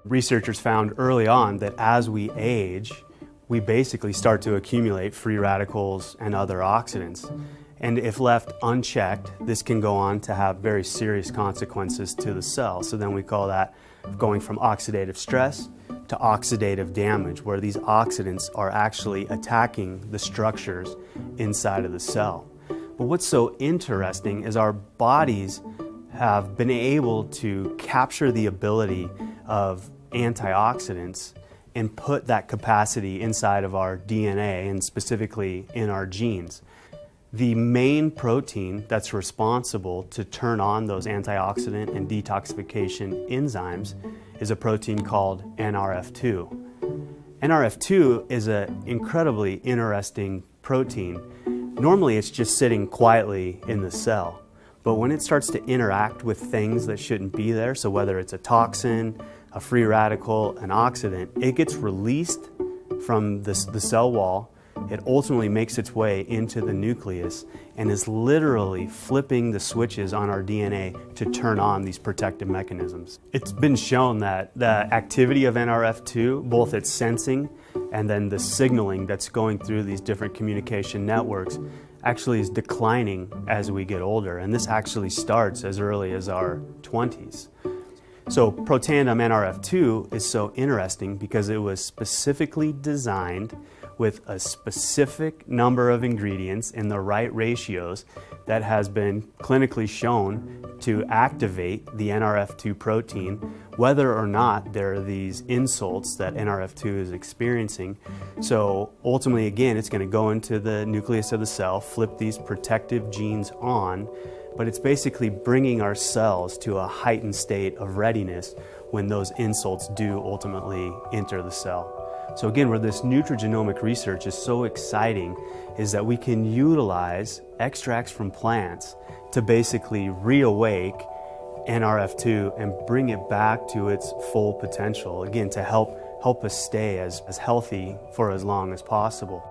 Researchers found early on that as we age, we basically start to accumulate free radicals and other oxidants. And if left unchecked, this can go on to have very serious consequences to the cell. So then we call that going from oxidative stress to oxidative damage, where these oxidants are actually attacking the structures inside of the cell. But what's so interesting is our bodies have been able to capture the ability of antioxidants and put that capacity inside of our DNA and specifically in our genes. The main protein that's responsible to turn on those antioxidant and detoxification enzymes is a protein called NRF2. NRF2 is an incredibly interesting protein. Normally it's just sitting quietly in the cell, but when it starts to interact with things that shouldn't be there, so whether it's a toxin, a free radical, an oxidant, it gets released from the cell wall. It ultimately makes its way into the nucleus and is literally flipping the switches on our DNA to turn on these protective mechanisms. It's been shown that the activity of NRF2, both its sensing and then the signaling that's going through these different communication networks, actually is declining as we get older. And this actually starts as early as our 20s. So Protandim NRF2 is so interesting because it was specifically designed with a specific number of ingredients in the right ratios that has been clinically shown to activate the NRF2 protein, whether or not there are these insults that NRF2 is experiencing. So ultimately, again, it's going to go into the nucleus of the cell, flip these protective genes on, but it's basically bringing our cells to a heightened state of readiness when those insults do ultimately enter the cell. So again, where this nutrigenomic research is so exciting is that we can utilize extracts from plants to basically reawake NRF2 and bring it back to its full potential, again, to help us stay as healthy for as long as possible.